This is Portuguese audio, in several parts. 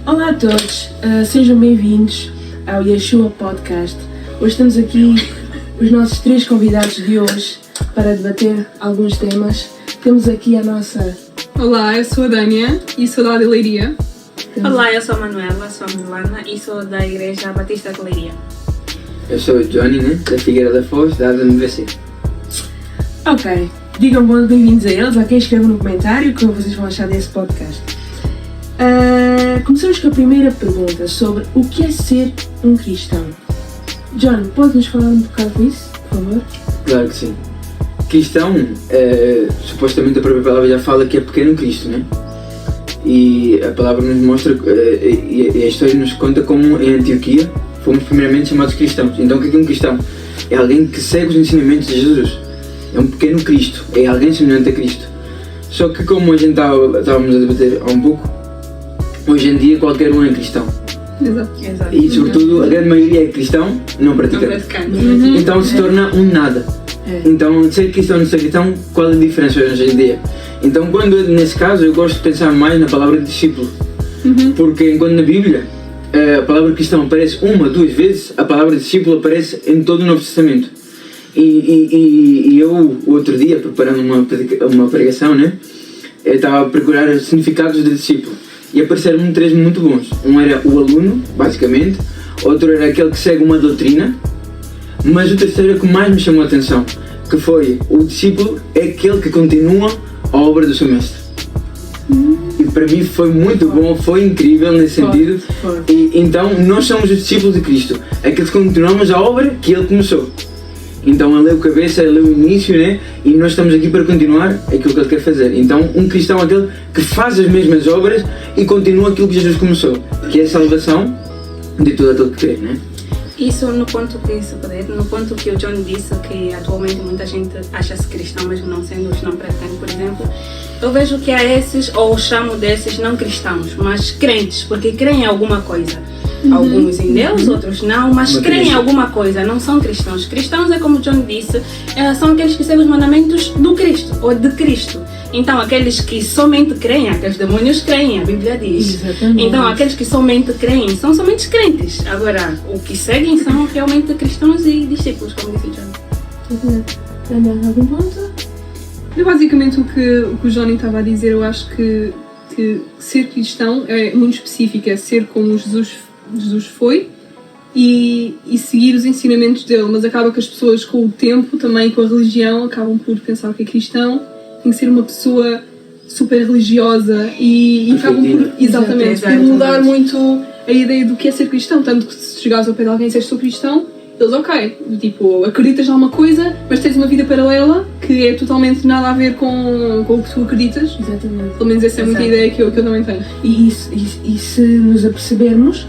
Olá a todos, sejam bem-vindos ao Yeshua Podcast. Hoje estamos aqui os nossos 3 convidados de hoje para debater alguns temas. Temos aqui a nossa... Olá, eu sou a Dânia e sou lá de Leiria. Olá, eu sou a Manuela, sou a Milana e sou da Igreja Batista de Leiria. Eu sou o Johnny, da Figueira da Foz, da ADMVC. Ok, digam bem-vindos a eles, a quem escreve no comentário o que vocês vão achar desse podcast. Começamos com a primeira pergunta sobre o que é ser um cristão. John, pode-nos falar um bocado disso, por favor? Claro que sim. Cristão, supostamente a própria palavra já fala que é pequeno Cristo, né? E a palavra nos mostra, e a história nos conta como em Antioquia fomos primeiramente chamados cristãos. Então o que é um cristão? É alguém que segue os ensinamentos de Jesus. É um pequeno Cristo, é alguém semelhante a Cristo. Só que como a gente estávamos a debater há um pouco, hoje em dia qualquer um é cristão. Exato. E sobretudo a grande maioria é cristão, não praticante. Então se torna um nada. Então ser cristão e não ser cristão, qual é a diferença hoje em dia? Então nesse caso eu gosto de pensar mais na palavra discípulo. Porque enquanto na Bíblia a palavra cristão aparece 1-2 vezes, a palavra discípulo aparece em todo o Novo Testamento. E eu, o outro dia, preparando uma pregação, né, eu estava a procurar significados de discípulo e apareceram-me 3 muito bons. Um era o aluno, basicamente, outro era aquele que segue uma doutrina, mas o terceiro é que mais me chamou a atenção, que foi o discípulo é aquele que continua a obra do seu mestre. E para mim foi muito bom, foi incrível nesse sentido. E então nós somos os discípulos de Cristo, aqueles que continuamos a obra que Ele começou. Então Ele é o cabeça, Ele é o início, né? E nós estamos aqui para continuar aquilo que Ele quer fazer. Então um cristão é aquele que faz as mesmas obras e continua aquilo que Jesus começou, que é a salvação de todo aquele que crê, né? Isso no ponto que o John disse, que atualmente muita gente acha-se cristão mesmo não sendo os não praticantes, por exemplo. Eu vejo que há esses, ou chamo desses não cristãos, mas crentes, porque creem em alguma coisa. Alguns em Deus, outros não, mas creem em alguma coisa, não são cristãos. Cristãos é como o John disse, são aqueles que seguem os mandamentos do Cristo, ou de Cristo. Então aqueles que somente creem, aqueles demônios creem, a Bíblia diz. Exatamente. Então aqueles que somente creem são somente crentes. Agora, o que seguem são realmente cristãos e discípulos, como disse o John. Algum ponto? Basicamente o que o Johnny estava a dizer, eu acho que ser cristão é muito específico, é ser como Jesus foi e seguir os ensinamentos dele, mas acaba que as pessoas com o tempo, também com a religião, acabam por pensar que é cristão, tem que ser uma pessoa super religiosa e acabam por, por mudar muito a ideia do que é ser cristão, tanto que se chegares ao pé de alguém e disseres sou cristão, eles ok, tipo, acreditas em alguma coisa, mas tens uma vida paralela que é totalmente nada a ver com o que tu acreditas. Exatamente. Pelo menos essa é muita ideia que eu também tenho. E se nos apercebermos,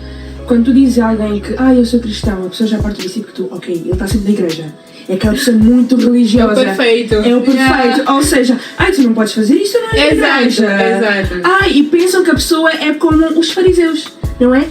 quando tu dizes a alguém que eu sou cristão, a pessoa já parte do princípio que tu, ok, ele está sempre na igreja. É aquela pessoa muito religiosa. É o perfeito. É o perfeito. Ou seja, tu não podes fazer isso, não é igreja. Exato. E pensam que a pessoa é como os fariseus, não é?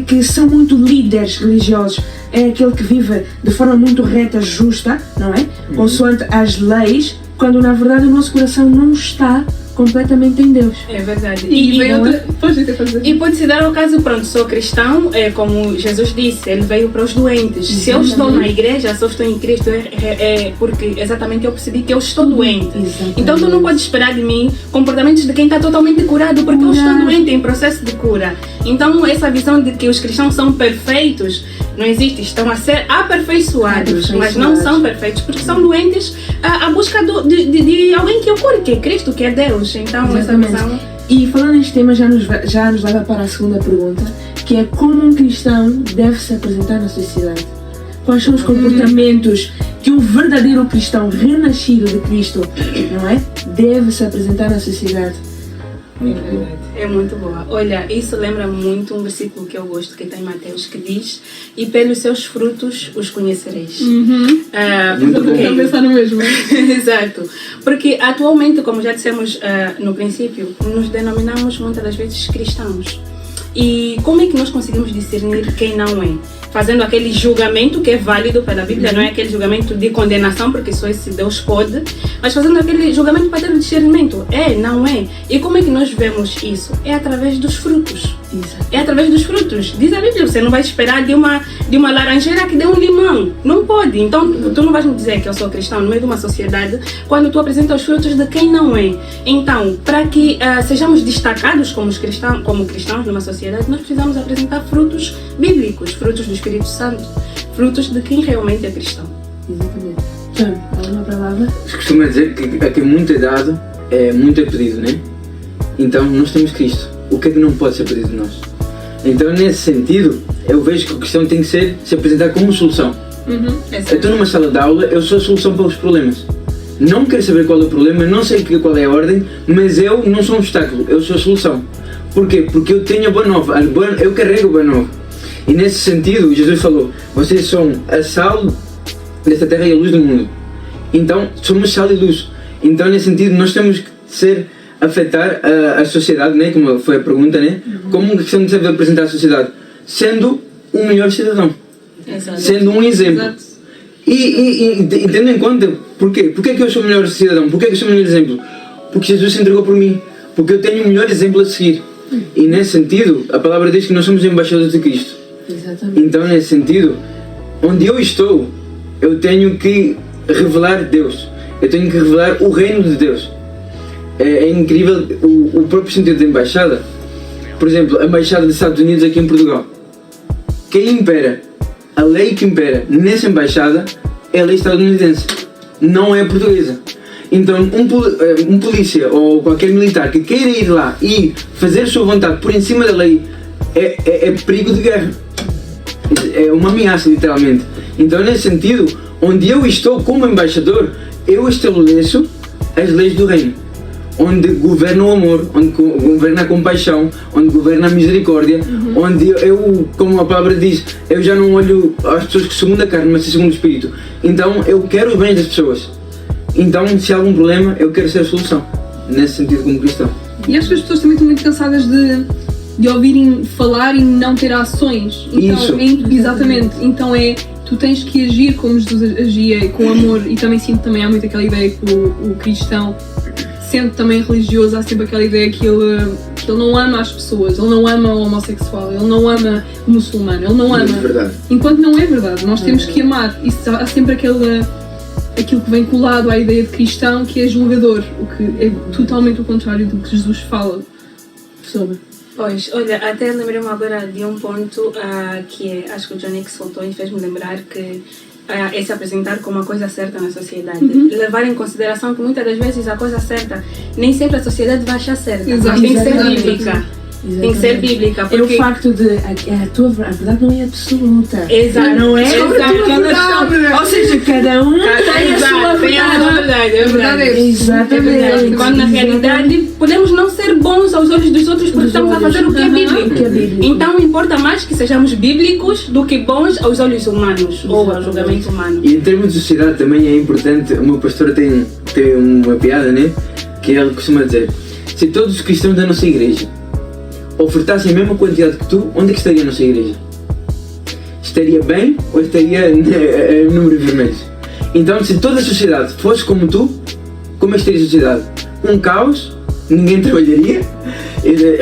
Que são muito líderes religiosos. É aquele que vive de forma muito reta, justa, não é? Consoante as leis, quando na verdade o nosso coração não está completamente em Deus. É verdade. E pode-se dar o caso, pronto, sou cristão, como Jesus disse, ele veio para os doentes. Se eu estou na igreja, se eu estou em Cristo, é porque exatamente eu percebi que eu estou doente. Exatamente. Então tu não podes esperar de mim comportamentos de quem está totalmente curado, porque eu estou doente, em processo de cura. Então essa visão de que os cristãos são perfeitos não existe, estão a ser aperfeiçoados, mas não são perfeitos, porque são doentes à busca de alguém que o cure, que é Cristo, que é Deus. Então essa visão... E falando neste tema já nos leva para a segunda pergunta, que é como um cristão deve se apresentar na sociedade. Quais são os comportamentos que um verdadeiro cristão renascido de Cristo, não é, deve se apresentar na sociedade? É muito boa. Olha, isso lembra muito um versículo que eu gosto, que está em Mateus, que diz: e pelos seus frutos os conhecereis. Porque pensar no mesmo. Exato. Porque atualmente, como já dissemos no princípio, nos denominamos muitas das vezes cristãos. E como é que nós conseguimos discernir quem não é? Fazendo aquele julgamento que é válido pela Bíblia, não é aquele julgamento de condenação, porque só esse Deus pode, mas fazendo aquele julgamento para ter o discernimento. É, não é? E como é que nós vemos isso? É através dos frutos. É através dos frutos. Diz a Bíblia, você não vai esperar de uma laranjeira que dê um limão. Não pode. Então, tu não vais me dizer que eu sou cristão no meio de uma sociedade quando tu apresentas os frutos de quem não é. Então, para que sejamos destacados como cristãos numa sociedade, nós precisamos apresentar frutos bíblicos, frutos do Espírito Santo, frutos de quem realmente é cristão. Exatamente. Então, alguma palavra? Se costuma dizer que a quem muito é dado, muito é pedido, né? Então, nós temos Cristo. O que é que não pode ser pedido de nós? Então, nesse sentido, eu vejo que o cristão tem que se apresentar como solução. Eu estou numa sala de aula, eu sou a solução para os problemas. Não quero saber qual é o problema, não sei qual é a ordem, mas eu não sou um obstáculo, eu sou a solução. Porquê? Porque eu tenho a boa nova, eu carrego a boa nova. E nesse sentido, Jesus falou, vocês são a sal desta terra e a luz do mundo. Então, somos sal e luz. Então, nesse sentido, nós temos que afetar a sociedade, né? Como foi a pergunta, né? Como que se deve apresentar a sociedade? Sendo um melhor cidadão. Exato. Sendo um exemplo. Exato. E tendo em conta, porquê? Porquê que eu sou o melhor cidadão? Porquê que eu sou o melhor exemplo? Porque Jesus se entregou por mim. Porque eu tenho o melhor exemplo a seguir. E nesse sentido, a palavra diz que nós somos embaixadores de Cristo. Exatamente. Então, nesse sentido, onde eu estou, eu tenho que revelar Deus. Eu tenho que revelar o reino de Deus. É incrível o próprio sentido da embaixada. Por exemplo, a embaixada dos Estados Unidos aqui em Portugal. Quem impera, a lei que impera nessa embaixada é a lei estadunidense, não é a portuguesa. Então, um polícia ou qualquer militar que queira ir lá e fazer sua vontade por em cima da lei é perigo de guerra. É uma ameaça, literalmente. Então, nesse sentido, onde eu estou como embaixador, eu estabeleço as leis do reino. Onde governa o amor, onde governa a compaixão, onde governa a misericórdia, onde eu, como a palavra diz, eu já não olho às pessoas segundo a carne, mas segundo o Espírito. Então, eu quero os bens das pessoas. Então, se há algum problema, eu quero ser a solução. Nesse sentido, como cristão. E acho que as pessoas também estão muito cansadas de ouvirem falar e não ter ações. Então, isso. Exatamente. Então tu tens que agir como Jesus agia, com amor. E também sinto também há muito aquela ideia que o cristão, sendo também religioso, há sempre aquela ideia que ele não ama as pessoas, ele não ama o homossexual, ele não ama o muçulmano, ele não ama. É verdade. Enquanto não é verdade, nós temos que amar. E há sempre aquilo que vem colado à ideia de cristão, que é julgador, o que é totalmente o contrário do que Jesus fala sobre. Pois, olha, até lembrei-me agora de um ponto que acho que o Johnny que soltou e fez-me lembrar que é se apresentar como a coisa certa na sociedade. Levar em consideração que muitas das vezes a coisa certa nem sempre a sociedade vai achar certa. Mas tem que ser bíblica. Tem que ser bíblica. Porque... É o facto de a verdade não é absoluta. Exato. Não é Exato. Ou seja, cada um tem a sua verdade. É verdade. Exatamente. Quando na realidade podemos não ser bons aos olhos dos outros porque estamos a fazer o que é bíblico. Então importa mais que sejamos bíblicos do que bons aos olhos humanos ou ao julgamento humano. E em termos de sociedade também é importante, o meu pastor tem uma piada, né? Que ele costuma dizer: se todos os cristãos da nossa igreja ofertassem a mesma quantidade que tu, onde é que estaria a nossa igreja? Estaria bem ou estaria em números vermelhos? Então, se toda a sociedade fosse como tu, como é que estaria a sociedade? Um caos, ninguém trabalharia,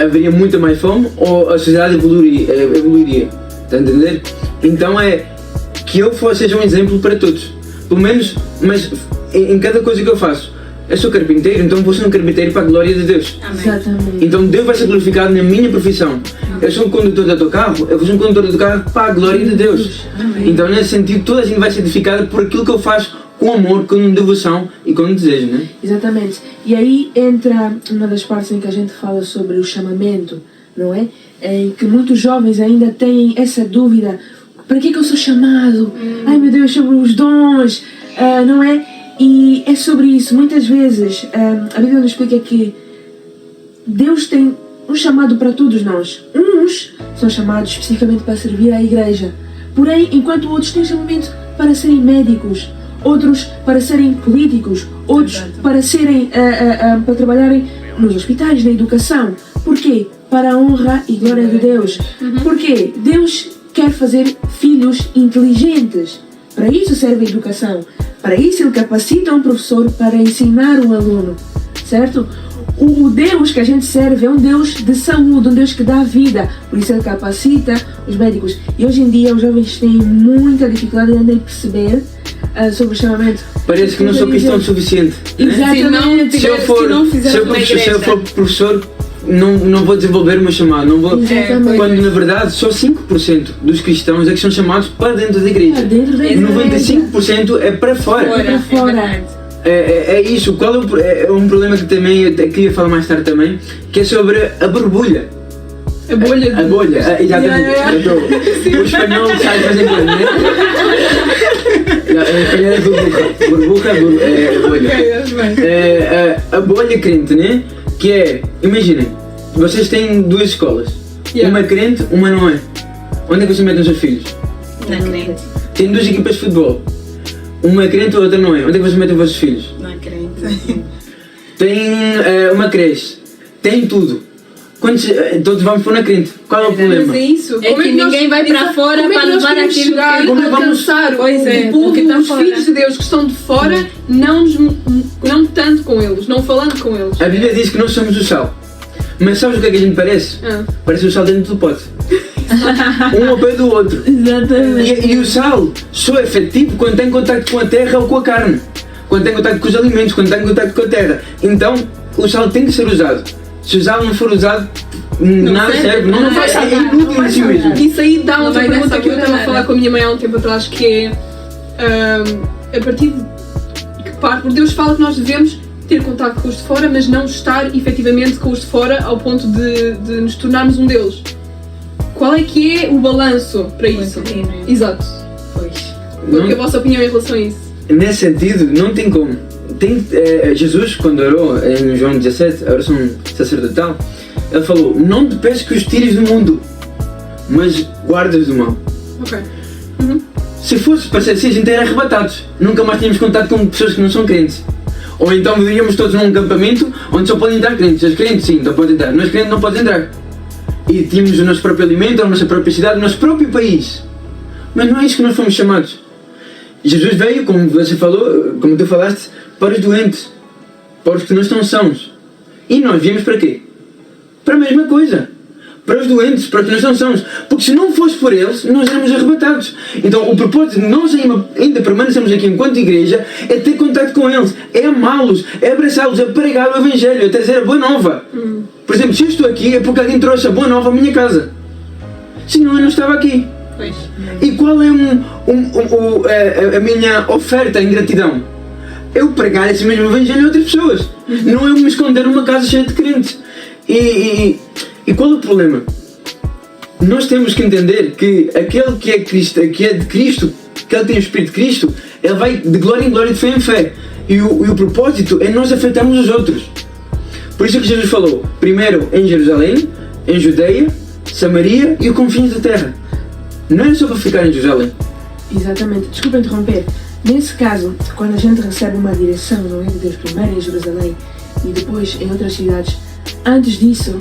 haveria muita mais fome, ou a sociedade evoluiria. Está a entender? Então é que eu seja um exemplo para todos. Pelo menos, mas em cada coisa que eu faço. Eu sou carpinteiro, então vou ser um carpinteiro para a glória de Deus. Exatamente. Então Deus vai ser glorificado na minha profissão. Eu sou um condutor de autocarro, eu vou ser um condutor de autocarro para a glória de Deus. Então, nesse sentido, toda a gente vai ser edificada por aquilo que eu faço com amor, com devoção e com desejo, né? Exatamente. E aí entra uma das partes em que a gente fala sobre o chamamento, não é? Em que muitos jovens ainda têm essa dúvida: para que é que eu sou chamado? Ai meu Deus, sobre os dons, não é? E é sobre isso. Muitas vezes a Bíblia nos explica que Deus tem um chamado para todos nós. Uns são chamados especificamente para servir à igreja, porém, enquanto outros têm chamamento para serem médicos, outros para serem políticos, outros para serem para trabalharem nos hospitais, na educação. Porquê? para a honra e glória de Deus. Porque Deus quer fazer filhos inteligentes. Para isso serve a educação. Para isso ele capacita um professor para ensinar o aluno, certo? O Deus que a gente serve é um Deus de saúde, um Deus que dá vida. Por isso ele capacita os médicos. E hoje em dia os jovens têm muita dificuldade em perceber sobre o chamamento. Parece que não sou cristão o suficiente. Exatamente. Se eu for professor, não vou desenvolver o meu chamado. Não vou, quando na verdade só 5% dos cristãos é que são chamados para dentro da igreja. 95% é para fora. Para fora. É isso. Qual é um problema que também eu queria falar mais tarde também, que é sobre a borbulha. A bolha. A bolha, exatamente. O espanhol sabe fazer bolha, não é? Em espanhol é burbuja, bolha. A bolha crente, né? Que é, imaginem, vocês têm duas escolas. Uma é crente, uma não é. Onde é que vocês metem os seus filhos? Na crente. Tem duas equipas de futebol. Uma é crente, a outra não é. Onde é que vocês metem os vossos filhos? Na crente. Tem uma creche. Tem tudo. Todos vamos pôr na crente. Qual é o problema? Mas é isso. É que ninguém vai para fora para levar aquilo que... Como alcançar o povo, os filhos de Deus que estão de fora, não tanto com eles, não falando com eles. A Bíblia diz que nós somos o sal. Mas sabes o que é que a gente parece? Parece o sal dentro do pote. Um ao pé do outro. Exatamente. E o sal só é efetivo quando tem contacto com a terra ou com a carne. Quando tem contacto com os alimentos, quando tem contacto com a terra. Então, o sal tem que ser usado. Se o sal não for usado, nada serve. Não vai ser inútil em si mesmo. Isso aí dá outra pergunta que eu estava a falar com a minha mãe há um tempo atrás, que é a partir de que parte, porque Deus fala que nós devemos ter contato com os de fora, mas não estar efetivamente com os de fora ao ponto de nos tornarmos um deles. Qual é que é o balanço para isso? Exato. Pois. Qual é a vossa opinião em relação a isso? Nesse sentido, não tem como. Jesus, quando orou em João 17, a oração sacerdotal, ele falou: não te peço que os tires do mundo, mas guardas do mal. Ok. Se fosse para ser assim, a gente era arrebatados. Nunca mais tínhamos contato com pessoas que não são crentes. Ou então vivíamos todos num acampamento onde só podem entrar crentes. Os crentes sim, então podem entrar. Nós crentes não podem entrar. E tínhamos o nosso próprio alimento, a nossa própria cidade, o nosso próprio país. Mas não é isso que nós fomos chamados. Jesus veio, como você falou, como tu falaste, para os doentes, para os que não estão sãos. E nós viemos para quê? Para a mesma coisa. Para os doentes, para os que não estão sãos. Porque se não fosse por eles, nós éramos arrebatados. Então o propósito de nós ainda permanecemos aqui enquanto igreja é ter contato com eles, é amá-los, é abraçá-los, é pregar o Evangelho, é trazer a boa nova. Por exemplo, se eu estou aqui é porque alguém trouxe a boa nova à minha casa. Senão eu não estava aqui. Pois. E qual é a minha oferta em gratidão? Eu pregar esse mesmo Evangelho a outras pessoas. Não eu me esconder numa casa cheia de crentes. E qual é o problema? Nós temos que entender que aquele que é Cristo, que é de Cristo, que ele tem o Espírito de Cristo, ele vai de glória em glória, de fé em fé. E o propósito é nós afetarmos os outros. Por isso é que Jesus falou, primeiro em Jerusalém, em Judeia, Samaria e o confins da terra. Não é só para ficar em Jerusalém. Exatamente. Desculpa interromper. Nesse caso, quando a gente recebe uma direção no reino de Deus, primeiro em Jerusalém e depois em outras cidades, antes disso,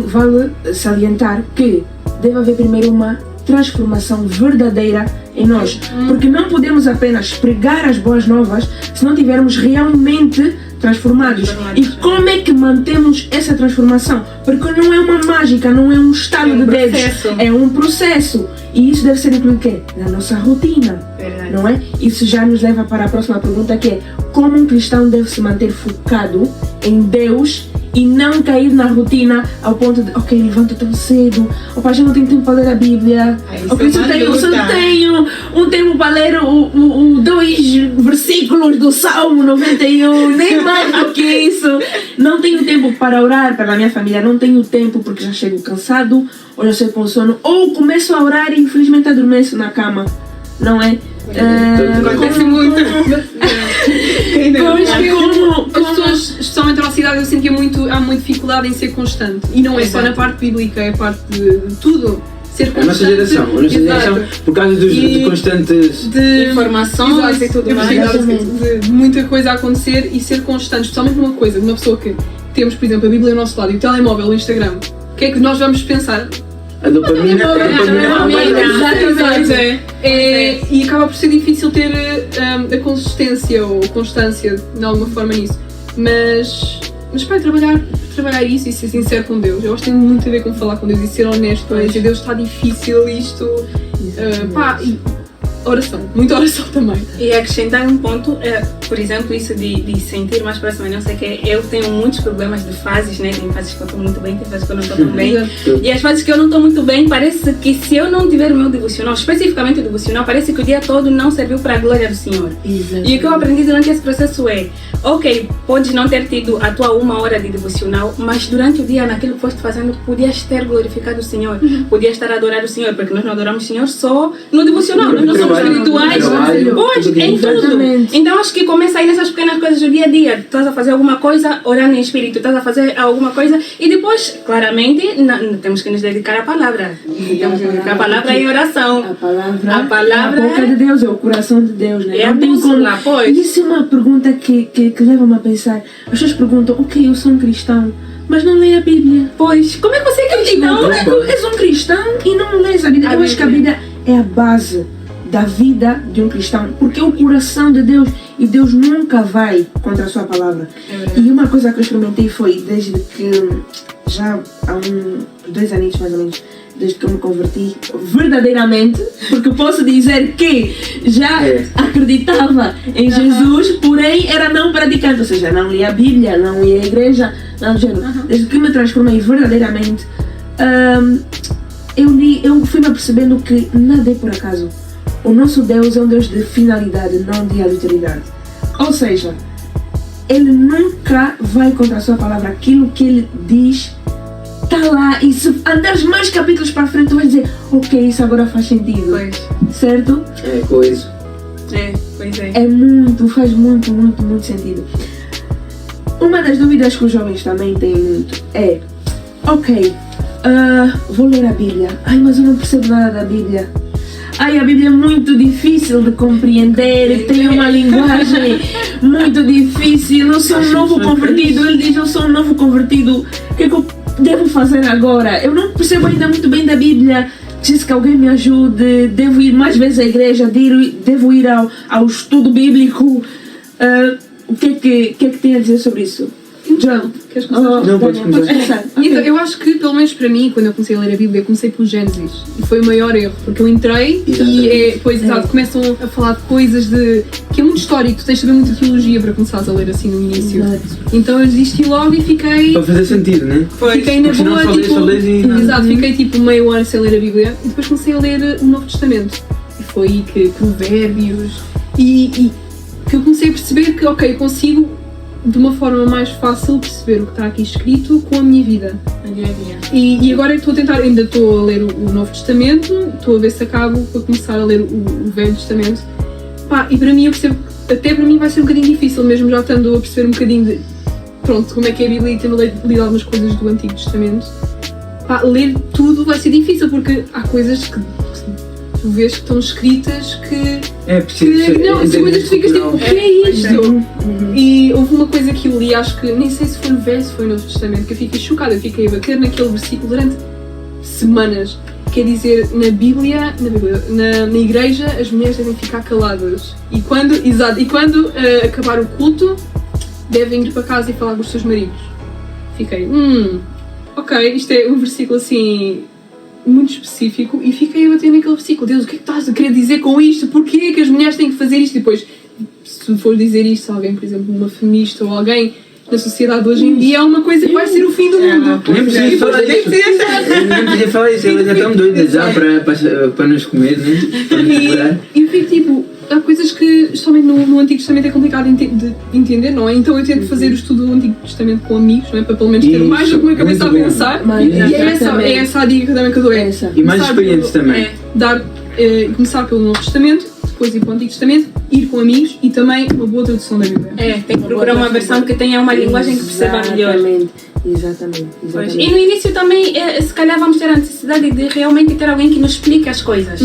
vale salientar que deve haver primeiro uma transformação verdadeira em nós. Porque não podemos apenas pregar as boas novas se não tivermos realmente transformados. E como é que mantemos essa transformação? Porque não é uma mágica, não é um estalo de dedos, é um processo. E isso deve ser incluído quê? Na nossa rotina. Verdade. Não é? Isso já nos leva para a próxima pergunta, que é: como um cristão deve se manter focado em Deus e não cair na rotina ao ponto de, ok, levanto tão cedo, opa, já não tenho tempo para ler a Bíblia, ok, só tenho um tempo para ler os 2 versículos do Salmo 91, nem mais do que isso. Não tenho tempo para orar pela minha família, não tenho tempo porque já chego cansado, ou já chego com sono, ou começo a orar e infelizmente adormeço na cama, não é? Acontece muito. As pessoas, especialmente na nossa cidade, eu sinto que há muita dificuldade em ser constante. E não é só na parte bíblica, é a parte de tudo. Ser constante. A nossa geração, por causa dos constantes informações e tudo mais. De muita coisa a acontecer e ser constante, especialmente numa coisa, de uma pessoa que temos, por exemplo, a Bíblia ao nosso lado e o telemóvel, o Instagram. o que é que nós vamos pensar? A dopamina Exatamente. E acaba por ser difícil ter a consistência ou constância de alguma forma nisso. Mas pá, trabalhar isso e ser sincero com Deus. Eu acho que tem muito a ver com falar com Deus e ser honesto. E dizer, Deus, está difícil isto. Pá, e oração, muita oração também. E acrescentar um ponto, por exemplo, isso de sentir mais próximo, não sei o que, eu tenho muitos problemas de fases, né? Tem fases que eu estou muito bem, tem fases que eu não estou tão bem. E as fases que eu não estou muito bem, parece que se eu não tiver o meu devocional, especificamente o devocional, parece que o dia todo não serviu para a glória do Senhor. Exatamente. E o que eu aprendi durante esse processo é, ok, podes não ter tido a tua 1 hora de devocional, mas durante o dia, naquilo que foste fazendo, podias ter glorificado o Senhor, podias estar adorando o Senhor, porque nós não adoramos o Senhor só no devocional, nós não somos espirituais, pois, em tudo. Então acho que começa aí nessas pequenas coisas do dia a dia. Estás a fazer alguma coisa, orando em espírito, estás a fazer alguma coisa e depois, claramente, temos que nos dedicar à palavra. Temos que dedicar a palavra em oração. A palavra é a boca de Deus, é o coração de Deus, né? É a bússola, pois. E isso é uma pergunta que leva-me a pensar. As pessoas perguntam, ok, eu sou um cristão, mas não leio a Bíblia. Pois, como é que você é cristão? Como é que és um cristão e não lês a Bíblia? Eu acho que a Bíblia é a base da vida de um cristão, porque é o coração de Deus e Deus nunca vai contra a sua palavra. E uma coisa que eu experimentei foi, desde que já há 2 anos mais ou menos, desde que eu me converti verdadeiramente, porque eu posso dizer que já acreditava em Jesus, porém era não praticante, ou seja, não lia a Bíblia, não ia à igreja, não do género. Desde que me transformei verdadeiramente, eu fui-me apercebendo que nada é por acaso. O nosso Deus é um Deus de finalidade, não de aleatoriedade. Ou seja, Ele nunca vai contra a sua palavra. Aquilo que Ele diz está lá. E se andares mais capítulos para frente, tu vais dizer, ok, isso agora faz sentido. Pois. Certo? É coisa. Pois é. Faz muito sentido. Uma das dúvidas que os jovens também têm muito é, ok, vou ler a Bíblia. Ai, mas eu não percebo nada da Bíblia. Ai, a Bíblia é muito difícil de compreender, tem uma linguagem muito difícil. Eu sou um novo convertido. Ele diz, eu sou um novo convertido. O que é que eu devo fazer agora? Eu não percebo ainda muito bem da Bíblia. Preciso que alguém me ajude. Devo ir mais vezes à igreja. Devo ir ao estudo bíblico. O que é que tem a dizer sobre isso? John, queres começar? Não, podes começar. Então, eu acho que, pelo menos para mim, quando eu comecei a ler a Bíblia, eu comecei pelo Gênesis. E foi o maior erro, porque eu entrei e começam a falar de coisas que é muito histórico, tu tens de saber muita teologia para começares a ler assim no início. Então eu desisti logo e fiquei... Para fazer sentido, né? Fiquei na boa, fiquei tipo meio ano sem ler a Bíblia e depois comecei a ler o Novo Testamento. E foi aí que Provérbios e que eu comecei a perceber que, ok, eu consigo de uma forma mais fácil perceber o que está aqui escrito com a minha vida. E agora estou a tentar, ainda estou a ler o Novo Testamento, estou a ver se acabo para começar a ler o Velho Testamento. Pá, e para mim eu percebo que até para mim vai ser um bocadinho difícil, mesmo já estando a perceber um bocadinho de pronto, como é que é a Bíblia e tendo lido algumas coisas do Antigo Testamento. Pá, ler tudo vai ser difícil porque há coisas que tu vês que estão escritas que... É preciso. Não, são coisas que ficas tipo, o que é isto? E houve uma coisa que eu li, acho que nem sei se foi no Velho, se foi no Novo Testamento, que eu fiquei chocada, eu fiquei a bater naquele versículo durante semanas. Quer dizer, na Bíblia, na igreja, as mulheres devem ficar caladas. E quando acabar o culto, devem ir para casa e falar com os seus maridos. Fiquei, ok, isto é um versículo assim... muito específico e fiquei a bater naquele versículo. Deus, o que é que estás a querer dizer com isto? Porquê que as mulheres têm que fazer isto? E depois, se for dizer isto a alguém, por exemplo, uma feminista ou alguém na sociedade hoje em dia, é uma coisa que vai ser o fim do mundo. Nem precisa falar isso. Nem precisa falar isso. Eles já estão doidas já para nos comer, né? E eu fico tipo, há coisas que, justamente no Antigo Testamento, é complicado de entender, não é? Então eu tento fazer o estudo do Antigo Testamento com amigos, não é? Para pelo menos ter mais do que uma cabeça a pensar. E é essa a dica também que eu dou. E mais experientes também. Começar pelo Novo Testamento, depois ir para o Antigo Testamento, ir com amigos e também uma boa tradução da Bíblia. Tem que procurar uma versão que tenha uma linguagem que perceba melhor. Exatamente. Pois. E no início também, se calhar vamos ter a necessidade de realmente ter alguém que nos explique as coisas.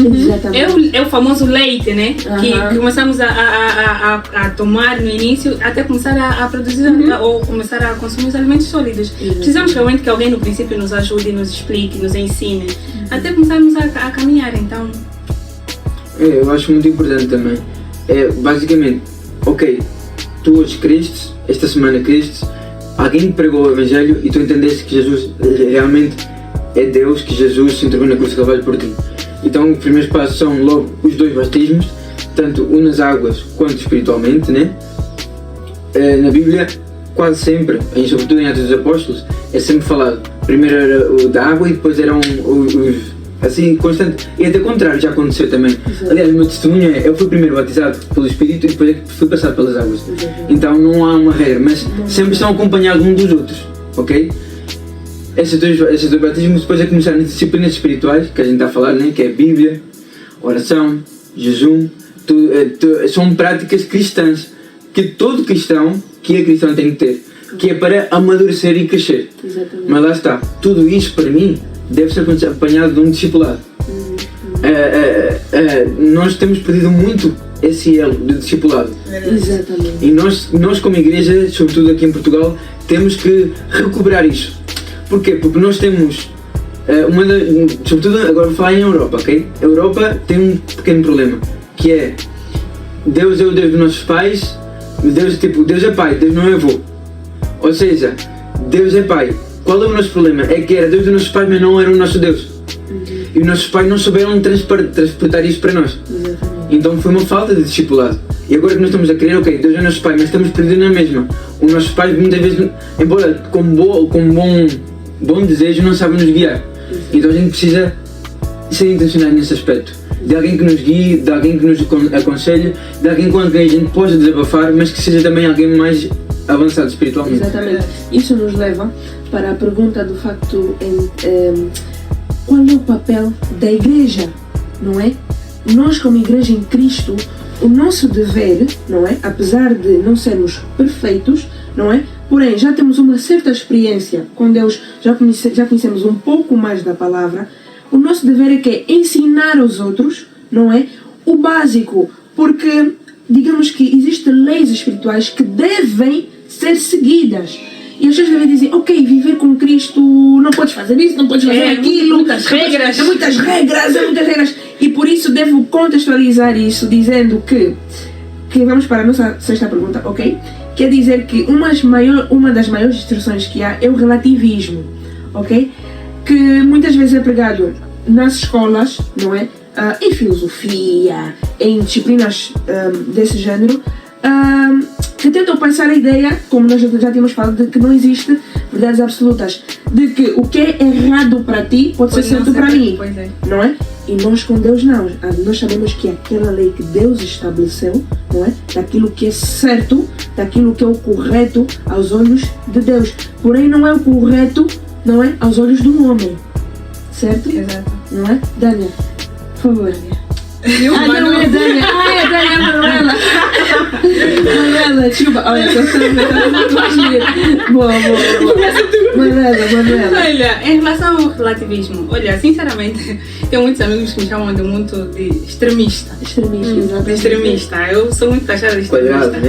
É o famoso leite, né? Que começamos a tomar no início até começar a produzir ou começar a consumir os alimentos sólidos. Precisamos realmente que alguém no princípio nos ajude, nos explique, nos ensine, até começarmos a caminhar, então. Eu acho muito importante também. Basicamente, ok, tu hoje criste, esta semana criste, alguém te pregou o Evangelho e tu entendeste que Jesus realmente é Deus, que Jesus se entregou na cruz de Calvário por ti. Então os primeiros passos são logo os 2 batismos, tanto um nas águas quanto espiritualmente, né? Na Bíblia, quase sempre, sobretudo em Atos dos Apóstolos, é sempre falado. Primeiro era o da água e depois eram os assim, constante. E até contrário, já aconteceu também. Aliás, o meu testemunho eu fui primeiro batizado pelo Espírito e depois fui passado pelas águas. Então não há uma regra, mas sempre estão acompanhados uns dos outros, ok? Esses dois batismos depois começar nas disciplinas espirituais, que a gente está a falar, né? Que é Bíblia, oração, jejum, são práticas cristãs que todo cristão que é cristão tem que ter, que é para amadurecer e crescer. Mas lá está, tudo isso para mim deve ser acompanhado de um discipulado. Nós temos perdido muito esse elo de discipulado. Exatamente. E nós como igreja, sobretudo aqui em Portugal, temos que recuperar isso. Porquê? Porque nós temos, sobretudo agora vou falar em Europa, ok? A Europa tem um pequeno problema, que é Deus é o Deus dos nossos pais, Deus é pai, Deus não é avô. Ou seja, Deus é pai. Qual é o nosso problema? É que era Deus dos nossos pais, mas não era o nosso Deus. E os nossos pais não souberam transportar isso para nós. Então foi uma falta de discipulado. E agora que nós estamos a querer, ok, Deus é nosso pai, mas estamos perdidos na mesma. Os nossos pais muitas vezes, embora com bom desejo, não sabem nos guiar. Então a gente precisa ser intencionado nesse aspecto. De alguém que nos guie, de alguém que nos aconselhe, de alguém com quem a gente possa desabafar, mas que seja também alguém mais avançado espiritualmente. Exatamente. Isso nos leva para a pergunta do facto qual é o papel da igreja, não é? Nós como igreja em Cristo, o nosso dever, não é? Apesar de não sermos perfeitos, não é? Porém, já temos uma certa experiência com Deus, já conhecemos um pouco mais da palavra. O nosso dever é que é ensinar aos outros, não é? O básico, porque digamos que existem leis espirituais que devem ser seguidas. E as pessoas devem dizer, ok, viver com Cristo, não podes fazer isso, não podes fazer aquilo. Muitas regras. É muitas regras. E por isso devo contextualizar isso, dizendo que vamos para a nossa sexta pergunta, ok? Quer dizer que uma das maiores distorções que há é o relativismo, ok? Que muitas vezes é pregado nas escolas, não é? Em filosofia, em disciplinas desse género, que tentam passar a ideia, como nós já tínhamos falado, de que não existe verdades absolutas, de que o que é errado para ti pode ser certo para mim, não é? E nós com Deus não, nós sabemos que aquela lei que Deus estabeleceu, não é? Daquilo que é certo, daquilo que é o correto aos olhos de Deus, porém não é o correto, não é? Aos olhos do homem, certo? Exato. Não é? Dânia, por favor. Não é Dânia. É Manuela. Manuela, desculpa. Olha, estou a Boa. Manuela. Olha, em relação ao relativismo, sinceramente, tenho muitos amigos que me chamam de muito de extremista. Extremista. Eu sou muito taxada de extremista.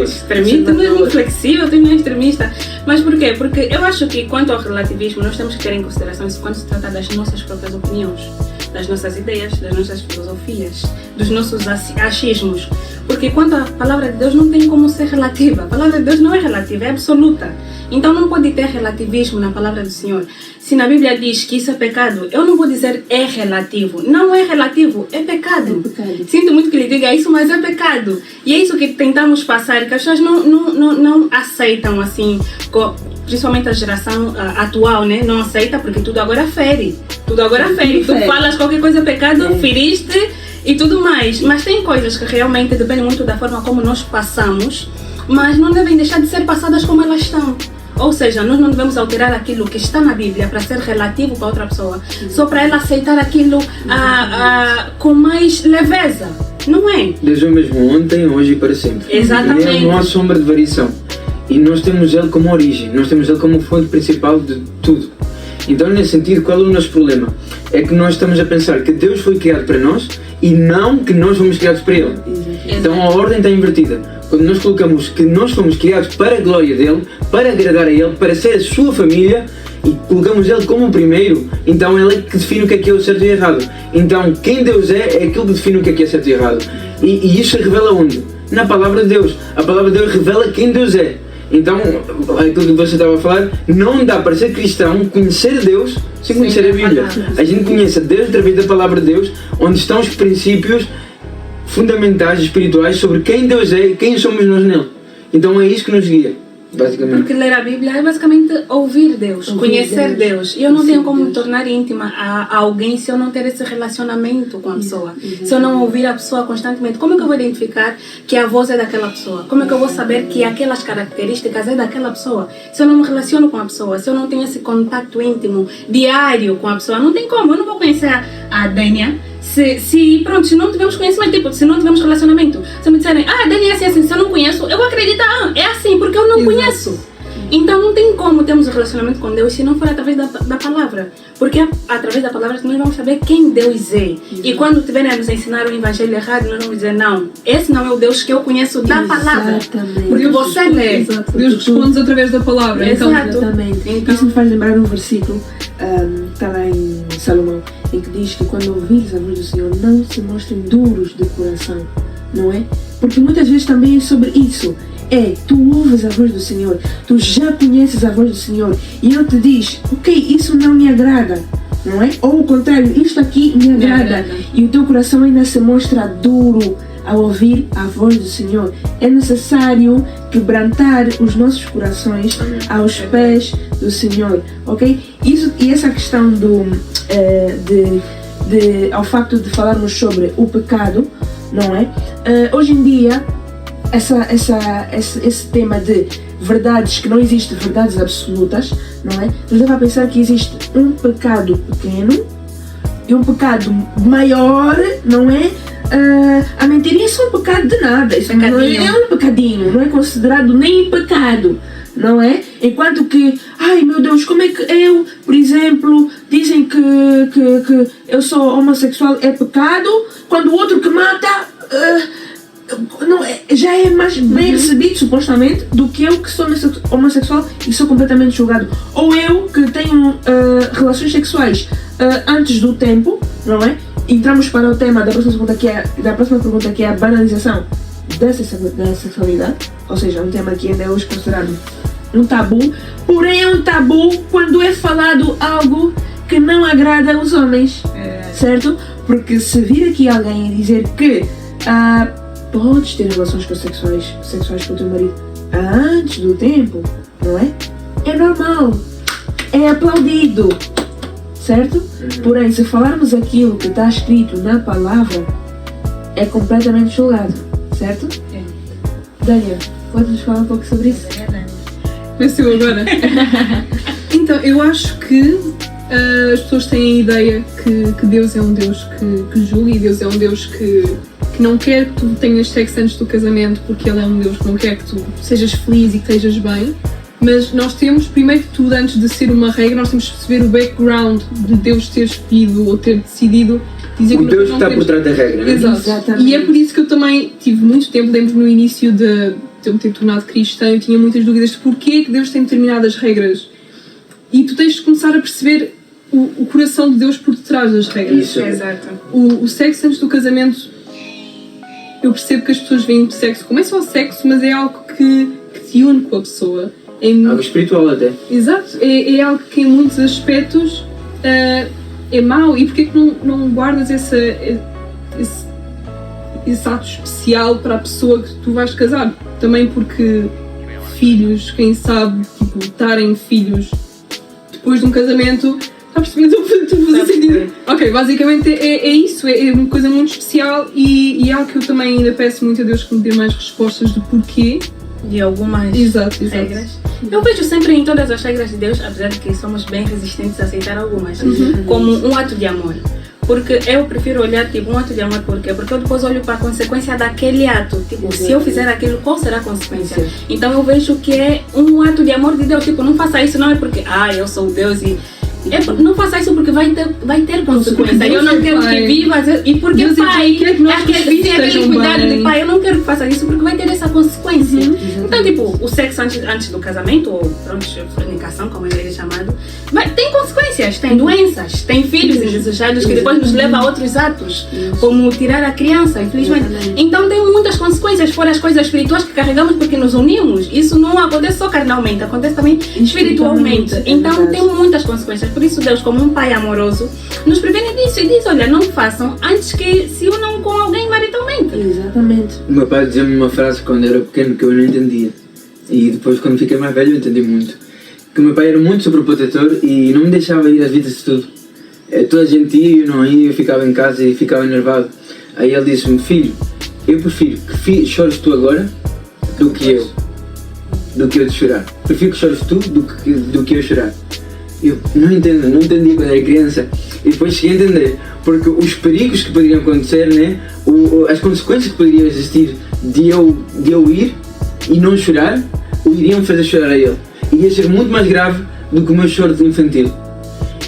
Extremista, não é muito flexível, tu não é extremista. Mas por quê? Porque eu acho que quanto ao relativismo, nós temos que ter em consideração isso quando se trata das nossas próprias opiniões, das nossas ideias, das nossas filosofias, dos nossos achismos. Porque quanto à palavra de Deus não tem como ser relativa. A palavra de Deus não é relativa, é absoluta. Então não pode ter relativismo na palavra do Senhor. Se na Bíblia diz que isso é pecado, eu não vou dizer é relativo. Não é relativo, é pecado. Sinto muito que lhe diga isso, mas é pecado. E é isso que tentamos passar, que as pessoas não aceitam assim, principalmente a geração atual, né? Não aceita porque tudo agora fere. Tu falas qualquer coisa é pecado, feriste e tudo mais. Mas tem coisas que realmente dependem muito da forma como nós passamos, mas não devem deixar de ser passadas como elas estão. Ou seja, nós não devemos alterar aquilo que está na Bíblia para ser relativo para outra pessoa, só para ela aceitar aquilo com mais leveza. Não é? Deus é o mesmo ontem, hoje e para sempre. Exatamente. Não há sombra de variação. e nós temos Ele como origem, nós temos Ele como fonte principal de tudo. Então, nesse sentido, qual é o nosso problema? É que nós estamos a pensar que Deus foi criado para nós e não que nós fomos criados para Ele. Então a ordem está invertida. Quando nós colocamos que nós fomos criados para a glória dEle, para agradar a Ele, para ser a sua família, e colocamos Ele como o primeiro, então Ele é que define o que é o certo e o errado. Então quem Deus é aquilo que define o que é certo e errado. E isso se revela onde? Na palavra de Deus. A palavra de Deus revela quem Deus é. Então, aquilo que você estava a falar, não dá para ser cristão, conhecer Deus, sem conhecer a Bíblia. A gente conhece Deus através da palavra de Deus, onde estão os princípios fundamentais espirituais sobre quem Deus é e quem somos nós nele. Então é isso que nos guia, basicamente. Porque ler a Bíblia é basicamente ouvir Deus, conhecer Deus. E eu não tenho como me tornar íntima a alguém se eu não ter esse relacionamento com a pessoa. Se eu não ouvir a pessoa constantemente, como é que eu vou identificar que a voz é daquela pessoa? Como é que eu vou saber que aquelas características é daquela pessoa? Se eu não me relaciono com a pessoa, se eu não tenho esse contato íntimo, diário com a pessoa, não tem como. Eu não vou conhecer a Dania. Se não tivermos conhecimento, tipo, se não tivermos relacionamento, se me disserem, Dani é assim, se eu não conheço, eu vou acreditar, é assim, porque eu não conheço. Então não tem como termos um relacionamento com Deus se não for através da palavra. Porque através da palavra nós vamos saber quem Deus é. E quando tiverem a nos ensinar o evangelho errado, nós vamos dizer, não, esse não é o Deus que eu conheço da palavra. Porque Deus você lê. Deus responde através da palavra. Exatamente. Então, isso me faz lembrar um versículo que está lá em Salomão, em que diz que quando ouvires a voz do Senhor, não se mostrem duros de coração, não é? Porque muitas vezes também é sobre isso. Tu ouves a voz do Senhor, tu já conheces a voz do Senhor e Ele te diz, ok, isso não me agrada, não é? Ou o contrário, isto aqui me agrada. E o teu coração ainda se mostra duro ao ouvir a voz do Senhor. É necessário quebrantar os nossos corações aos pés do Senhor, ok? Isso, e essa questão ao facto de falarmos sobre o pecado, não é? Hoje em dia, esse tema de verdades, que não existe verdades absolutas, não é? Nos leva a pensar que existe um pecado pequeno e um pecado maior, não é? A mentira é só um pecado de nada, isso não é um pecadinho, não é considerado nem pecado, não é? Enquanto que, ai meu Deus, como é que eu, por exemplo, dizem que eu sou homossexual é pecado, quando o outro que mata não, já é mais bem recebido supostamente do que eu que sou homossexual e sou completamente julgado, ou eu que tenho relações sexuais antes do tempo, não é? Entramos para o tema da próxima pergunta que é a banalização da sexualidade, ou seja, um tema que ainda é hoje considerado um tabu, porém é um tabu quando é falado algo que não agrada aos homens, certo? Porque se vir aqui alguém dizer que podes ter relações sexuais com o teu marido antes do tempo, não é? É normal, é aplaudido, certo? Porém, se falarmos aquilo que está escrito na palavra, é completamente julgado, certo? Daniel, podes falar um pouco sobre isso? Começou agora. Então, eu acho que as pessoas têm a ideia que Deus é um Deus que julga e Deus é um Deus que não quer que tu tenhas sexo antes do casamento, porque Ele é um Deus que não quer que tu sejas feliz e que estejas bem. Mas nós temos, primeiro que tudo, antes de ser uma regra, nós temos que perceber o background de Deus ter escolhido ou ter decidido dizer que Deus está por trás da regra, né? Exatamente. E é por isso que eu também tive muito tempo, lembro no início de eu me ter tornado cristã, eu tinha muitas dúvidas de porquê que Deus tem determinadas regras. E tu tens de começar a perceber o coração de Deus por detrás das regras. Isso. Exato. O sexo antes do casamento, eu percebo que as pessoas veem o sexo como é só sexo, mas é algo que te une com a pessoa. Algo espiritual até. Exato, é algo que em muitos aspectos é mau. E porquê que não guardas esse ato especial para a pessoa que tu vais casar? Também porque filhos, quem sabe, terem filhos depois de um casamento, está a perceber? Estou a fazer sentido. Ok, basicamente é isso, é uma coisa muito especial e é algo que eu também ainda peço muito a Deus que me dê mais respostas de porquê. De algumas regras. Eu vejo sempre em todas as regras de Deus, apesar de que somos bem resistentes a aceitar algumas, como um ato de amor. Porque eu prefiro olhar tipo um ato de amor, por quê? Porque eu depois olho para a consequência daquele ato. Tipo, se eu fizer aquilo, qual será a consequência? Então eu vejo que é um ato de amor de Deus. Tipo, não faça isso, não é porque, eu sou Deus e... não faça isso porque vai ter consequência. Eu não quero que vivas. E porque Deus pai, quer que nós tem aquele cuidado de pai, eu não quero que faça isso porque vai ter essa consequência. Então, tipo, o sexo antes do casamento, ou pronto, fornicação, como ele é chamado, tem consequências, tem doenças, tem filhos indesejados que depois nos levam a outros atos, como tirar a criança, infelizmente. Então, tem muitas consequências, fora as coisas espirituais que carregamos porque nos unimos. Isso não acontece só carnalmente, acontece também espiritualmente. Então, tem muitas consequências. Por isso Deus, como um pai amoroso, nos previne disso e diz, olha, não façam antes que se unam com alguém maritalmente. Exatamente. O meu pai dizia-me uma frase quando era pequeno que eu não entendia. E depois, quando fiquei mais velho, eu entendi muito. Que o meu pai era muito sobreprotetor e não me deixava ir às visitas de tudo. Toda a gente ia e eu não ia, eu ficava em casa e ficava enervado. Aí ele disse-me, filho, eu prefiro que chores tu agora do que eu te chorar. Prefiro que chores tu do que eu chorar. Eu não entendia quando era criança e depois cheguei a entender, porque os perigos que poderiam acontecer, né? As consequências que poderiam existir de eu ir e não chorar, o iriam fazer chorar a ele. Ia ser muito mais grave do que o meu choro de infantil.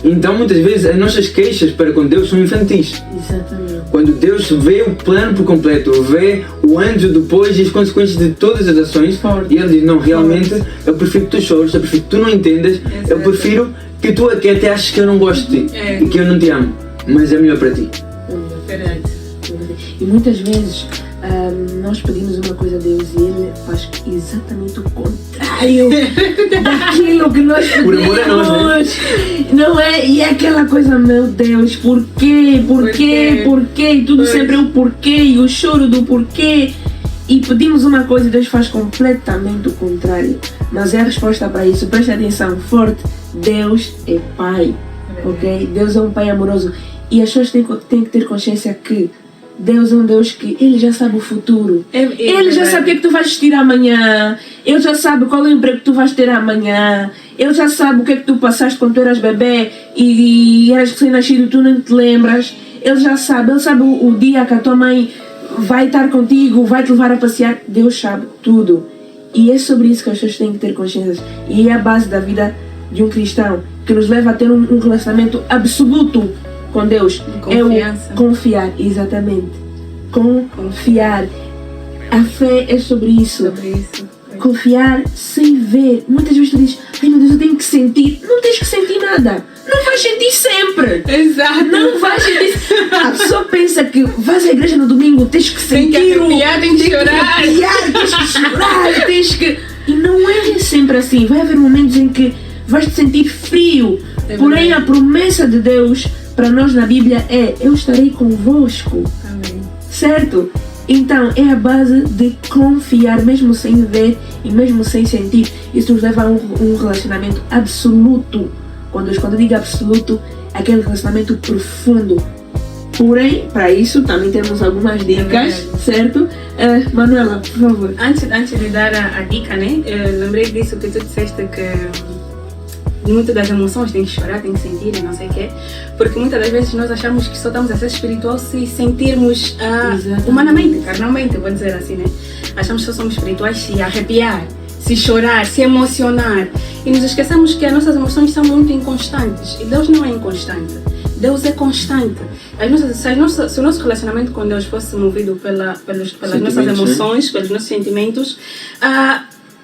Então muitas vezes as nossas queixas para com Deus são infantis. Exatamente. Quando Deus vê o plano por completo, vê o antes, depois e as consequências de todas as ações, e ele diz, não, realmente eu prefiro que tu chores, eu prefiro que tu não entendas, eu prefiro que tu até aches que eu não gosto de ti e que eu não te amo, mas é melhor para ti. Verdade. E muitas vezes nós pedimos uma coisa a Deus e Ele faz exatamente o contrário daquilo que nós pedimos. Por amor a nós, né? Não é? E é aquela coisa, meu Deus, porquê? E tudo sempre é o porquê e o choro do porquê. E pedimos uma coisa e Deus faz completamente o contrário. Mas é a resposta para isso. Preste atenção forte. Deus é Pai. Ok? Deus é um Pai amoroso. E as pessoas têm que ter consciência que Deus é um Deus que Ele já sabe o futuro. Ele já sabe o que é que tu vais vestir amanhã. Ele já sabe qual é o emprego que tu vais ter amanhã. Ele já sabe o que é que tu passaste quando tu eras bebê e eras recém-nascido e tu não te lembras. Ele já sabe. Ele sabe o dia que a tua mãe vai estar contigo, vai te levar a passear. Deus sabe tudo. E é sobre isso que as pessoas têm que ter consciência. E é a base da vida de um cristão, que nos leva a ter um relacionamento absoluto com Deus. Confiança. É o confiar, exatamente. Confiar. A fé é sobre isso. Confiar sem ver. Muitas vezes tu dizes, ai meu Deus, eu tenho que sentir. Não tens que sentir nada. Não vais sentir sempre. Exato. Não vais sentir. A pessoa pensa que vais à igreja no domingo, tens que sentir. Tem que arrepiar, tem que chorar. Tens que chorar, tens que... E não é sempre assim. Vai haver momentos em que vais te sentir frio. Porém, a promessa de Deus para nós na Bíblia é: eu estarei convosco. Amém. Certo? Então, é a base de confiar, mesmo sem ver e mesmo sem sentir. Isso nos leva a um relacionamento absoluto com Deus. Quando eu digo absoluto, é aquele relacionamento profundo. Porém, para isso, também temos algumas dicas, certo? Manuela, por favor. Antes de dar a dica, né? Eu lembrei disso que tu disseste que muitas das emoções tem que chorar, tem que sentir e não sei o quê. Porque muitas das vezes nós achamos que só estamos a ser espiritual se sentirmos humanamente, carnalmente, vou dizer assim, né? Achamos que só somos espirituais se arrepiar, se chorar, se emocionar. E nos esquecemos que as nossas emoções são muito inconstantes. E Deus não é inconstante. Deus é constante. Se o nosso relacionamento com Deus fosse movido pelas nossas emoções, pelos nossos sentimentos,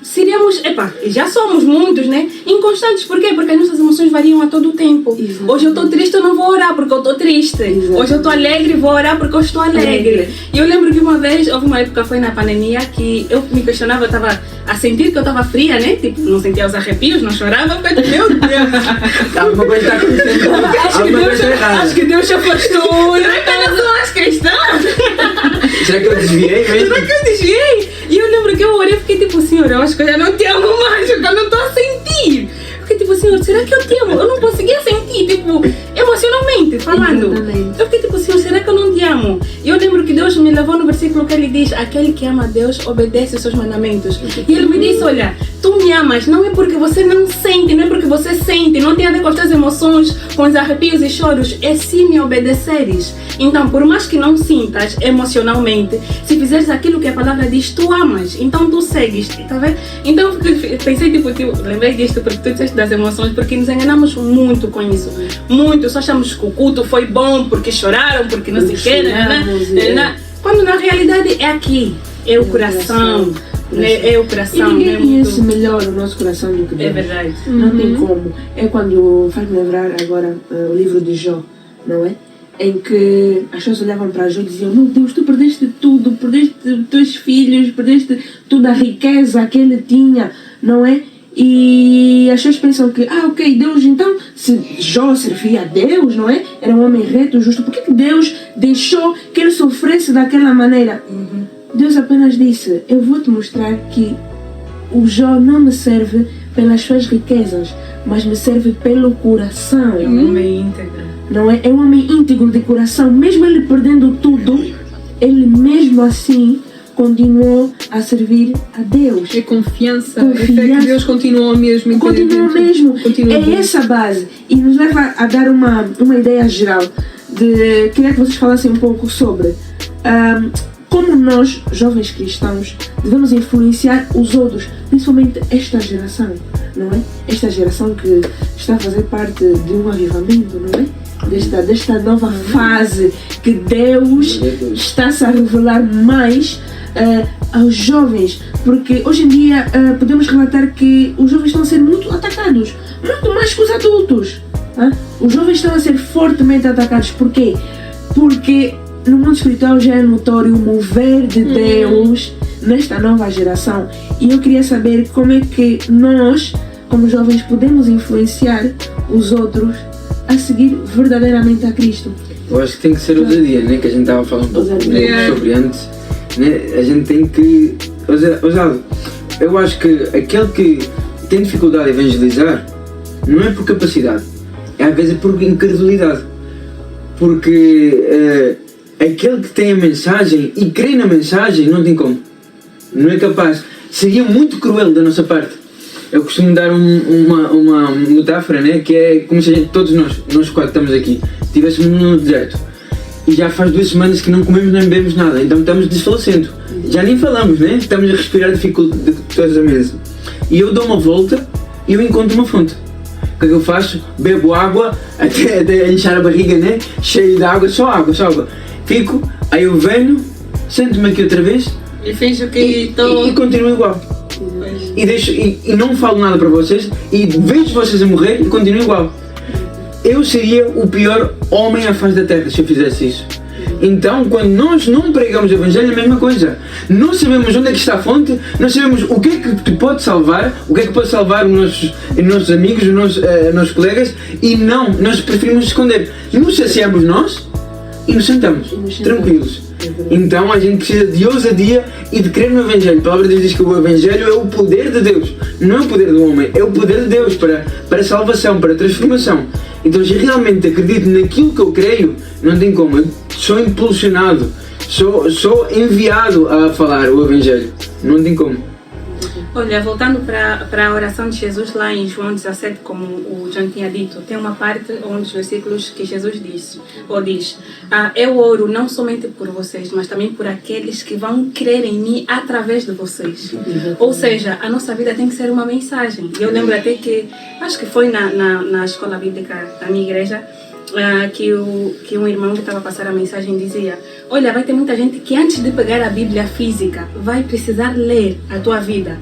seríamos, já somos muitos, né? Inconstantes. Por quê? Porque as nossas emoções variam a todo o tempo. Exatamente. Hoje eu estou triste, eu não vou orar porque eu estou triste. Exatamente. Hoje eu estou alegre, vou orar porque eu estou alegre. E eu lembro que uma vez, houve uma época, foi na pandemia, que eu me questionava, eu estava a sentir que eu estava fria, né? Tipo, não sentia os arrepios, não chorava, porque, meu Deus! Alguma coisa está acontecendo. Acho que Deus se afastou. Será que eu não sou mais cristã? Será que eu desviei mesmo? Será que eu desviei? E eu lembro que eu orei e fiquei tipo, Senhor, eu acho que eu já não te amo mais, porque eu não estou a sentir. Fiquei tipo, Senhor, será que eu te amo? Eu não conseguia sentir, tipo, emocionalmente falando. Exatamente. Eu fiquei tipo, Senhor, será que eu não te amo? E eu lembro lembro que Deus me levou no versículo que ele diz: aquele que ama a Deus obedece os seus mandamentos. E ele me disse: olha, tu me amas, não é porque você não sente, não é porque você sente, não tem a ver com as tuas emoções, com os arrepios e choros, é se me obedeceres. Então, por mais que não sintas emocionalmente, se fizeres aquilo que a palavra diz, tu amas, então tu segues, tá vendo? Então eu pensei, lembrei disto porque tu disseste das emoções, porque nos enganamos muito com isso, muito, só achamos que o culto foi bom porque choraram, porque não sei o que, né? Quando na realidade é aqui, é o coração. É o coração. E ninguém conhece melhor o nosso coração do que Deus. É verdade. Não tem como. É quando faz-me lembrar agora o livro de Jó, não é? Em que as pessoas olhavam para Jó e diziam: meu Deus, tu perdeste tudo, perdeste os teus filhos, perdeste toda a riqueza que ele tinha, não é? E as pessoas pensam que, ok, Deus, então, se Jó servia a Deus, não é? Era um homem reto, justo, por que Deus deixou que ele sofresse daquela maneira? Deus apenas disse: eu vou te mostrar que o Jó não me serve pelas suas riquezas, mas me serve pelo coração. É um homem íntegro. Não é? É um homem íntegro de coração. Mesmo ele perdendo tudo, ele mesmo assim continuou a servir a Deus. É confiança. É que Deus continua mesmo. Continua mesmo. É essa base. E nos leva a dar uma ideia geral. Queria que vocês falassem um pouco sobre como nós, jovens cristãos, devemos influenciar os outros, principalmente esta geração, não é? Esta geração que está a fazer parte de um avivamento, não é? Desta nova fase que Deus está-se a revelar mais aos jovens, porque hoje em dia podemos relatar que os jovens estão a ser muito atacados, muito mais que os adultos. Os jovens estão a ser fortemente atacados. Por quê? Porque no mundo espiritual já é notório o mover de Deus nesta nova geração. E eu queria saber como é que nós, como jovens, podemos influenciar os outros a seguir verdadeiramente a Cristo. Eu acho que tem que ser ousadia, né? Que a gente estava a falar um pouco sobre antes. Né? A gente tem que... Ousado. Eu acho que aquele que tem dificuldade em evangelizar não é por capacidade, é às vezes por incredulidade. Porque aquele que tem a mensagem e crê na mensagem não tem como. Não é capaz. Seria muito cruel da nossa parte. Eu costumo dar uma metáfora, né? Que é como se a gente, todos nós quatro estamos aqui, estivéssemos no deserto e já faz 2 semanas que não comemos nem bebemos nada, então estamos desfalecendo. Já nem falamos, né? Estamos a respirar dificultosamente. E eu dou uma volta e eu encontro uma fonte. O que é que eu faço? Bebo água até inchar a barriga, né? Cheio de água, só água. Fico, aí eu venho, sento-me aqui outra vez e finjo que estou... E continuo igual. E não falo nada para vocês e vejo vocês a morrer e continuo igual. Eu seria o pior homem à face da terra se eu fizesse isso. Então, quando nós não pregamos o Evangelho, é a mesma coisa. Não sabemos onde é que está a fonte, não sabemos o que é que te pode salvar, o que é que pode salvar os nossos amigos, os nossos colegas, e não, nós preferimos esconder. Nos saciamos nós e nos sentamos, tranquilos. Então a gente precisa de ousadia e de crer no Evangelho. A palavra de Deus diz que o Evangelho é o poder de Deus, não é o poder do homem, é o poder de Deus para salvação, para transformação. Então se realmente acredito naquilo que eu creio, não tem como, eu sou impulsionado, sou enviado a falar o Evangelho, não tem como. Olha, voltando para a oração de Jesus lá em João 17, como o John tinha dito, tem uma parte, um dos versículos que Jesus diz, eu oro não somente por vocês, mas também por aqueles que vão crer em mim através de vocês. Ou seja, a nossa vida tem que ser uma mensagem. Eu lembro até que, acho que foi na escola bíblica da minha igreja, que um irmão que estava a passar a mensagem dizia: olha, vai ter muita gente que antes de pegar a Bíblia física vai precisar ler a tua vida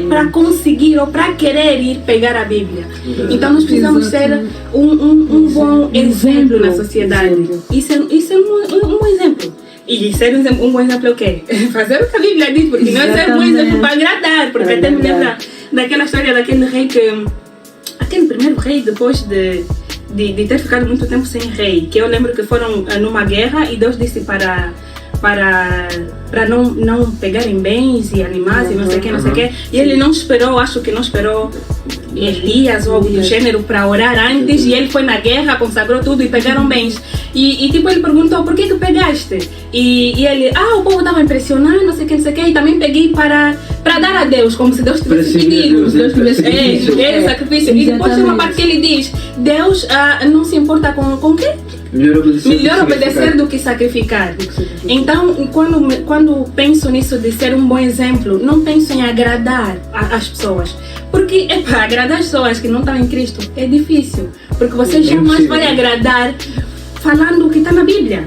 para conseguir ou para querer ir pegar a Bíblia. Então nós precisamos ser um bom exemplo na sociedade. Isso é um exemplo. E ser um bom exemplo é o quê? Fazer o que a Bíblia diz, porque não é ser um bom exemplo para agradar, porque até me lembra daquela história daquele rei aquele primeiro rei depois de ter ficado muito tempo sem rei, que eu lembro que foram numa guerra e Deus disse para não pegarem bens e animais e não sei o que, e ele não esperou, acho que não esperou Elias ou algo do gênero para orar antes e ele foi na guerra, consagrou tudo e pegaram bens. E tipo, ele perguntou, por que pegaste? E ele, o povo estava impressionado, não sei o que, e também peguei para dar a Deus, como se Deus tivesse pedido. Deus tivesse sacrifício. E depois tem uma parte que ele diz, Deus não se importa com o quê? Melhor obedecer do que sacrificar. Então, quando penso nisso de ser um bom exemplo, não penso em agradar as pessoas. Porque, agradar as pessoas que não estão em Cristo é difícil. Porque você jamais vai agradar falando o que está na Bíblia.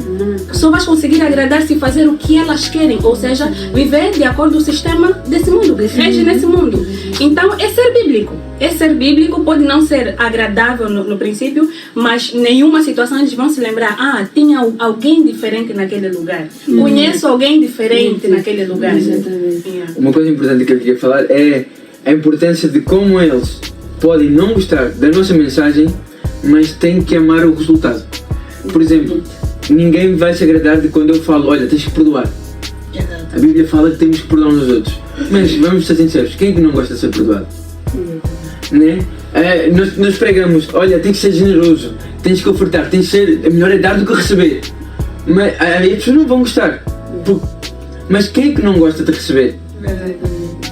Só vais conseguir agradar se fazer o que elas querem. Ou seja, viver de acordo com o sistema desse mundo, rege nesse mundo. Então, é ser bíblico. Ser bíblico pode não ser agradável no princípio, mas nenhuma situação eles vão se lembrar, tinha alguém diferente naquele lugar. Conheço alguém diferente naquele lugar. Uma coisa importante que eu queria falar é a importância de como eles podem não gostar da nossa mensagem, mas têm que amar o resultado. Por exemplo, ninguém vai se agradar de quando eu falo, olha, tens que perdoar. A Bíblia fala que temos que perdoar uns aos outros. Mas vamos ser sinceros, quem é que não gosta de ser perdoado? Né? Nós pregamos, olha, tens que ser generoso, tens que ofertar, tens que ser, melhor é dar do que receber. Mas as pessoas não vão gostar. Mas quem é que não gosta de receber?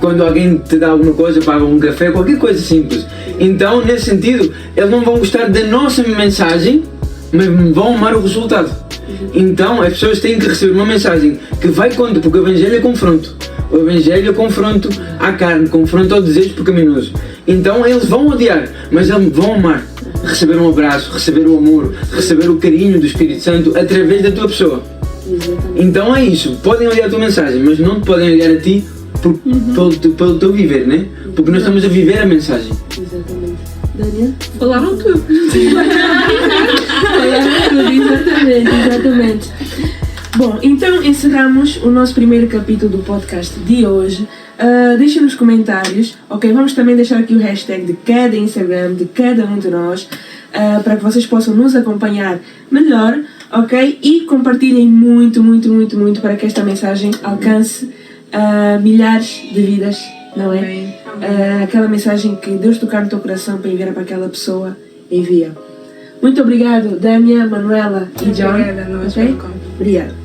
Quando alguém te dá alguma coisa, paga um café, qualquer coisa simples. Então, nesse sentido, eles não vão gostar da nossa mensagem, mas vão amar o resultado. Então, as pessoas têm que receber uma mensagem que vai contra, porque o Evangelho é confronto. O Evangelho é confronto à carne, confronto ao desejo pecaminoso. Então eles vão odiar, mas eles vão amar. Receber um abraço, receber o amor, receber o carinho do Espírito Santo através da tua pessoa. Então é isso, podem odiar a tua mensagem, mas não te podem odiar a ti pelo teu viver, né? Porque nós estamos a viver a mensagem. Exatamente. Daniel? Falaram tudo. Exatamente. Bom, então encerramos o nosso primeiro capítulo do podcast de hoje. Deixem nos comentários, ok? Vamos também deixar aqui o hashtag de cada Instagram, de cada um de nós, para que vocês possam nos acompanhar melhor, ok? E compartilhem muito para que esta mensagem alcance milhares de vidas, não é? Aquela mensagem que Deus tocar no teu coração para enviar para aquela pessoa, envia. Muito obrigado, Dânia, Manuela e John. Obrigada, nós. Okay? Obrigada.